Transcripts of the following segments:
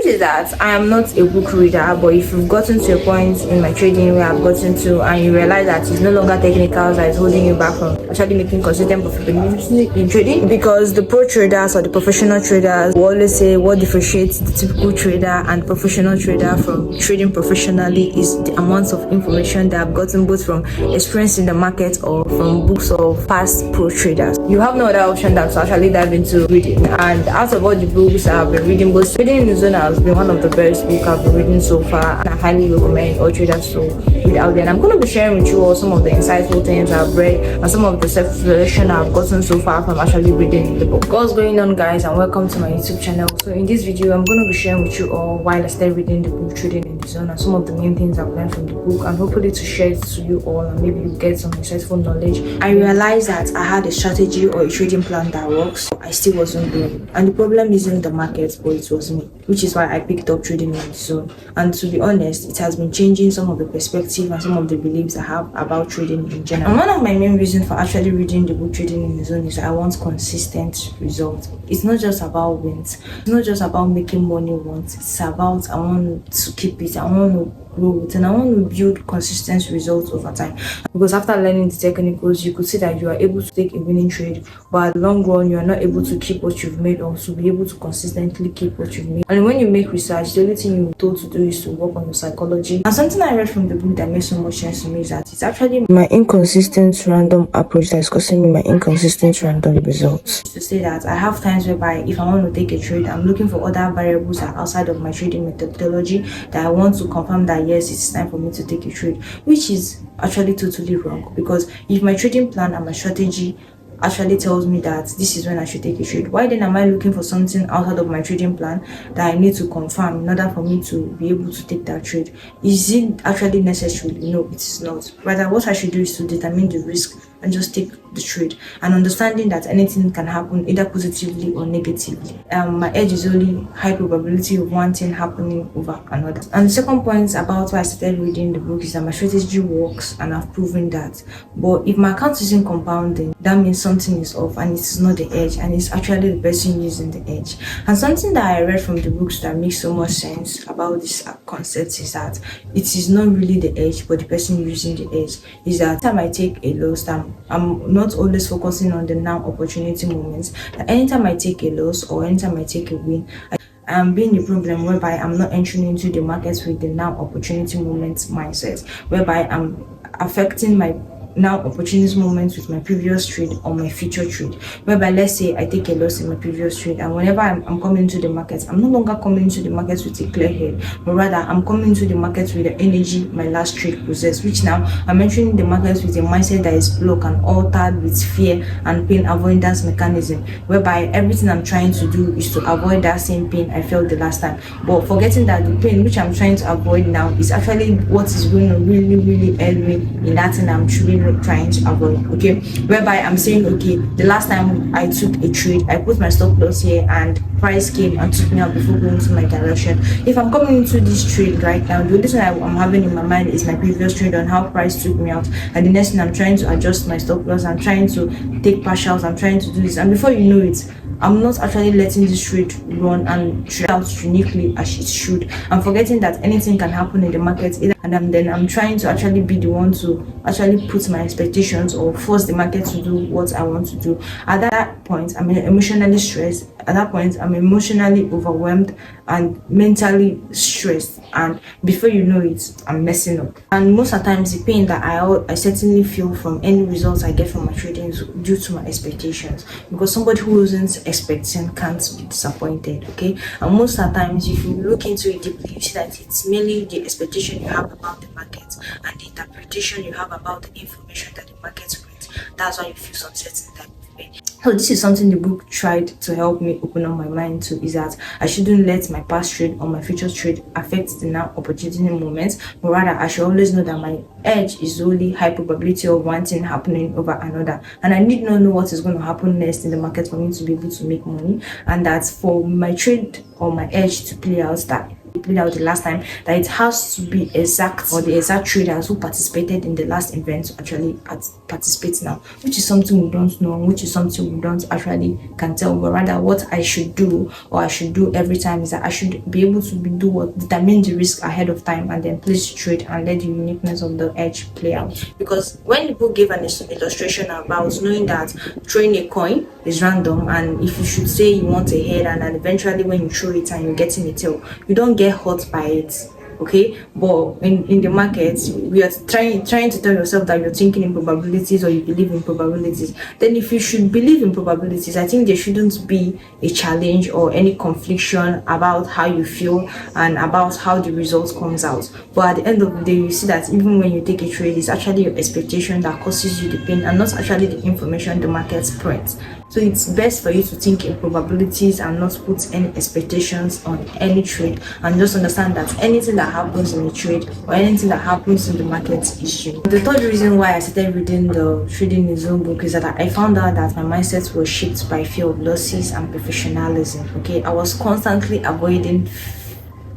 truth is that I am not a book reader, but if you've gotten to a point in my trading where I've gotten to and you realize that it's no longer technicals that is holding you back from actually making consistent profitability in trading, because the pro traders or the professional traders will always say what differentiates the typical trader and professional trader from trading professionally is the amount of information that I've gotten both from experience in the market or from books of past pro traders. You have no other option than to actually dive into reading, and out of all the books I've been reading, both Trading in the Zone has been one of the best books I've been reading so far, and I highly recommend all traders to read out there. And I'm going to be sharing with you all some of the insightful things I've read and some of the self-revelation I've gotten so far from actually reading the book. What's going on, guys, and welcome to my YouTube channel. So in this video I'm going to be sharing with you all while I started reading the book Trading in the Zone and some of the main things I've learned from the book, and hopefully to share it to you all and maybe you get some insightful knowledge. I realized that I had a strategy or a trading plan that works, but I still wasn't doing it. And the problem isn't the market, but it was me, which is why I picked up Trading in the Zone. And to be honest, it has been changing some of the perspective and some of the beliefs I have about trading in general. And one of my main reasons for actually reading the book Trading in the Zone is that I want consistent results. It's not just about wins. It's not just about making money once. It's about I want to keep it. I want to grow it, and I want to build consistent results over time. Because after learning the technicals, you could see that you are able to take a winning trade, but at the long run, you are not able to keep what you've made or to be able to consistently keep what you've made. And when you make research, the only thing you're told to do is to work on your psychology. And something I read from the book that makes so much sense to me is that it's actually my inconsistent random approach that is causing me my inconsistent random results. To say that I have times whereby if I want to take a trade, I'm looking for other variables that are outside of my trading methodology that I want to confirm that yes, it's time for me to take a trade, which is actually totally wrong. Because if my trading plan and my strategy actually tells me that this is when I should take a trade, why then am I looking for something outside of my trading plan that I need to confirm in order for me to be able to take that trade? Is it actually necessary? No, it is not. Rather, what I should do is to determine the risk and just take the trade, and understanding that anything can happen either positively or negatively. My edge is only high probability of one thing happening over another. And the second point about why I started reading the book is that my strategy works, and I've proven that. But if my account isn't compounding, that means something is off, and it's not the edge, and it's actually the person using the edge. And something that I read from the books that makes so much sense about this concept is that it is not really the edge, but the person using the edge. Is that anytime I take a loss, I'm not always focusing on the now opportunity moments. That anytime I take a loss or anytime I take a win, I am being a problem whereby I'm not entering into the markets with the now opportunity moments mindset, whereby I'm affecting my now opportunity moments with my previous trade or my future trade, whereby let's say I take a loss in my previous trade, and whenever I'm coming into the market, I'm no longer coming into the market with a clear head, but rather I'm coming into the market with the energy my last trade possessed, which now I'm entering the market with a mindset that is blocked and altered with fear and pain avoidance mechanism, whereby everything I'm trying to do is to avoid that same pain I felt the last time, but forgetting that the pain which I'm trying to avoid now is actually what is going to really help me in that thing I'm truly trying to avoid. Okay, whereby I'm saying, okay, the last time I took a trade, I put my stop loss here and price came and took me out before going to my direction. If I'm coming into this trade right now, the only thing I'm having in my mind is my previous trade on how price took me out, and the next thing I'm trying to adjust my stop loss, I'm trying to take partials, I'm trying to do this, and before you know it, I'm not actually letting this trade run and trade out uniquely as it should. I'm forgetting that anything can happen in the market, and then I'm trying to actually be the one to actually put my expectations or force the market to do what I want to do. At that point, I'm emotionally stressed. At that point, I'm emotionally overwhelmed and mentally stressed, and before you know it, I'm messing up. And most of the times, the pain that I certainly feel from any results I get from my trading is due to my expectations, because somebody who isn't expecting can't be disappointed. Okay, and most of the times, if you look into it deeply, you see that it's mainly the expectation you have about the market and the interpretation you have about the information that the market brings. That's why you feel some certain type of pain. So this is something the book tried to help me open up my mind to, is that I shouldn't let my past trade or my future trade affect the now opportunity moments, but rather I should always know that my edge is only high probability of one thing happening over another, and I need not know what is going to happen next in the market for me to be able to make money, and that for my trade or my edge to play out, that played out the last time, that it has to be exact, or the exact traders who participated in the last event to actually participate now, which is something we don't know, which is something we don't actually can tell. But rather, what I should do, or I should do every time, is that I should be able to determine the risk ahead of time and then place the trade and let the uniqueness of the edge play out. Because when the book gave an illustration about knowing that throwing a coin is random, and if you should say you want a head, and then eventually when you throw it and you're getting a tail, you don't get hurt by it, okay? But in the market, we are trying to tell yourself that you're thinking in probabilities, or you believe in probabilities. Then if you should believe in probabilities, I think there shouldn't be a challenge or any confliction about how you feel and about how the result comes out. But at the end of the day, you see that even when you take a trade, it's actually your expectation that causes you the pain, and not actually the information the market spreads. So it's best for you to think in probabilities and not put any expectations on any trade, and just understand that anything that happens in a trade or anything that happens in the market is you. The third reason why I started reading the Trading in Zone book is that I found out that my mindset was shaped by fear of losses and professionalism. Okay, I was constantly avoiding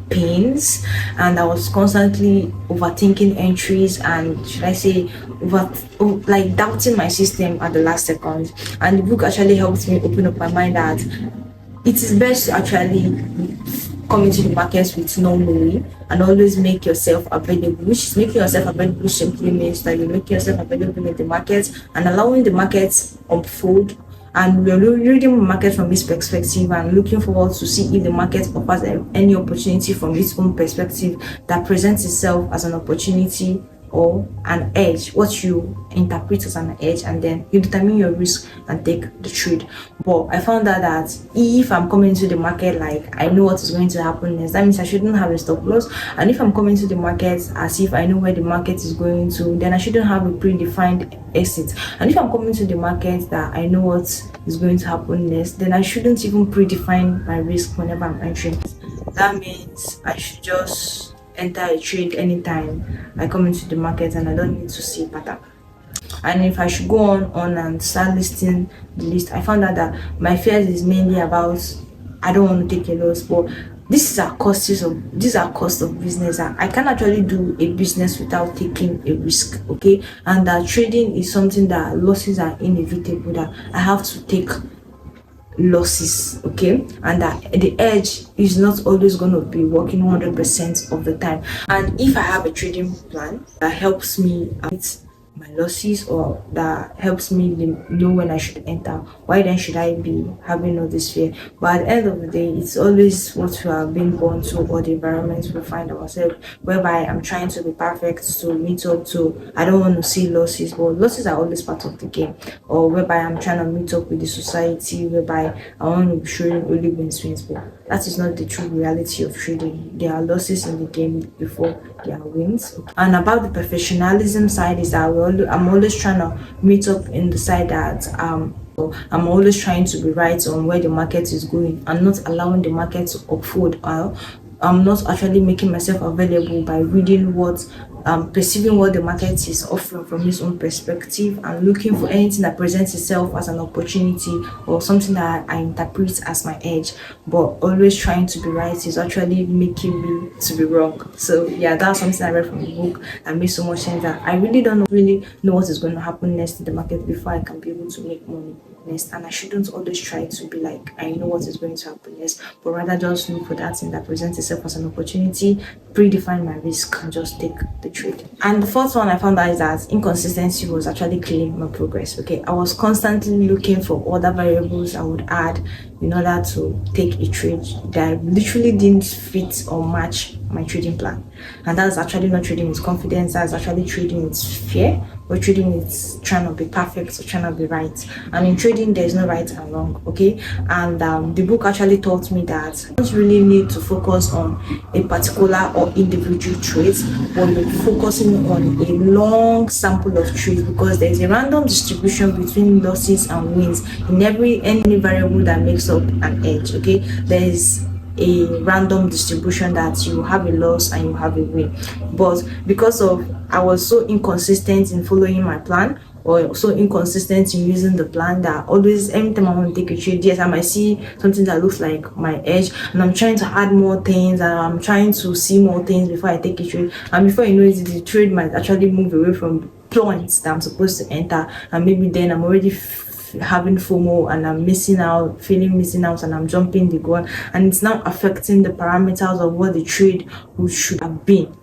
pains, and I was constantly overthinking entries, and should I say like doubting my system at the last second. And the book actually helped me open up my mind that it is best to actually come into the markets with no knowing, and always make yourself available. Which is making yourself available simply means that you make yourself available in the market and allowing the markets unfold. And we're reading the market from this perspective and looking forward to see if the market offers any opportunity from its own perspective that presents itself as an opportunity or an edge, what you interpret as an edge, and then you determine your risk and take the trade. But I found out that if I'm coming to the market like I know what is going to happen next, that means I shouldn't have a stop loss. And if I'm coming to the market as if I know where the market is going to, then I shouldn't have a predefined exit. And if I'm coming to the market that I know what is going to happen next, then I shouldn't even predefine my risk whenever I'm entering. That means I should just enter a trade anytime I come into the market, and I don't need to see a pattern. And if I should go on and start listing the list, I found out that my fears is mainly about I don't want to take a loss. But these are costs of business. I can actually do a business without taking a risk, okay? And that trading is something that losses are inevitable, that I have to take losses, okay? And that the edge is not always going to be working 100% of the time. And if I have a trading plan that helps me with my losses, or that helps me know when I should enter, why then should I be having all this fear? But at the end of the day, it's always what we have been born to, or the environment we find ourselves, whereby I'm trying to be perfect to meet up to, I don't want to see losses, but losses are always part of the game. Or whereby I'm trying to meet up with the society, whereby I want to be showing only wins, but that is not the true reality of trading. There are losses in the game before there are wins. And about the professionalism side is that I'm always trying to meet up in the side that I'm always trying to be right on where the market is going, and not allowing the market to uphold. I'm not actually making myself available by reading perceiving what the market is offering from his own perspective, and looking for anything that presents itself as an opportunity or something that I interpret as my edge. But always trying to be right is actually making me to be wrong. So yeah, that's something I read from the book that made so much sense, that I really don't really know what is going to happen next in the market before I can be able to make money next. And I shouldn't always try to be like I know what is going to happen next, but rather just look for that thing that presents itself as an opportunity, predefine my risk, and just take the trade. And the fourth one I found out is that inconsistency was actually killing my progress. Okay, I was constantly looking for other variables I would add in order to take a trade that literally didn't fit or match my trading plan. And that's actually not trading with confidence, that's actually trading with fear. Or trading is trying to be perfect or trying to be right. And in trading, there's no right and wrong, okay? And the book actually taught me that you don't really need to focus on a particular or individual trades, but you're focusing on a long sample of trades, because there's a random distribution between losses and wins in any variable that makes up an edge, okay? There's a random distribution that you have a loss and you have a win. But because of I was so inconsistent in following my plan, or so inconsistent in using the plan that always anytime I want to take a trade, yes, I might see something that looks like my edge, and I'm trying to add more things, and I'm trying to see more things before I take a trade, and before you know it, the trade might actually move away from points that I'm supposed to enter, and maybe then I'm already having FOMO and I'm missing out, and I'm jumping the gun, and it's now affecting the parameters of what the trade should have been.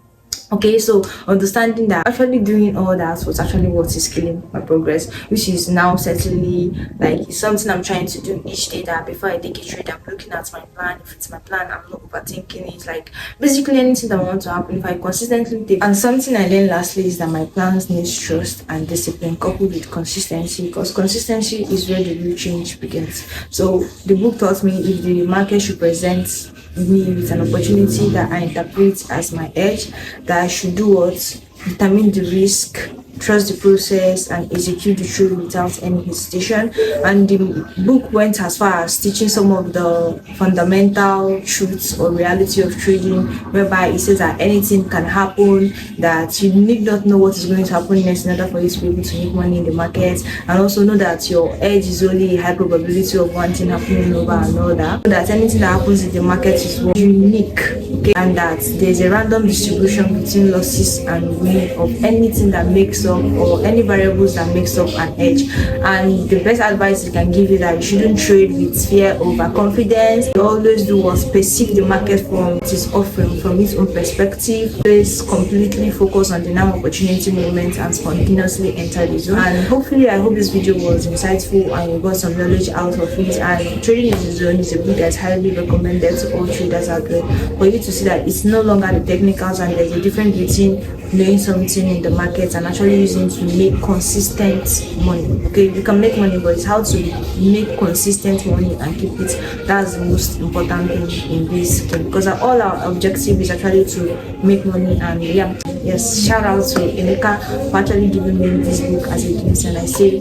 Okay, so understanding that actually doing all that was actually what is killing my progress, which is now certainly like something I'm trying to do each day, that before I take a trade, I'm looking at my plan. If it's my plan, I'm not overthinking it. Like basically anything that wants to happen, if I consistently take. And something I learned lastly is that my plans need trust and discipline coupled with consistency, because consistency is where the real change begins. So the book taught me if the market should present me with an opportunity that I interpret as my edge, that I should do what? Determine the risk, trust the process, and execute the trade without any hesitation. And the book went as far as teaching some of the fundamental truths or reality of trading, whereby it says that anything can happen, that you need not know what is going to happen next in order for you to be able to make money in the market, and also know that your edge is only a high probability of one thing happening over another, so that anything that happens in the market is unique, okay, and that there's a random distribution between losses and win of anything that makes up, or any variables that makes up an edge. And the best advice I can give you that you shouldn't trade with fear over confidence. You always do what's perceive the market from its offering, from its own perspective. Always completely focus on the now opportunity moment and spontaneously enter the zone. And hopefully I hope this video was insightful and you got some knowledge out of it. And Trading in the Zone is a book that's highly recommended to all traders out there, for you to see that it's no longer the technicals and there's a difference between knowing something in the market and actually using to make consistent money. Okay, you can make money, but it's how to make consistent money and keep it. That's the most important thing in this game, because all our objective is actually to make money. And yeah, yes, shout out to Emeka for actually giving me this book as a gift, and I say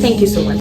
thank you so much.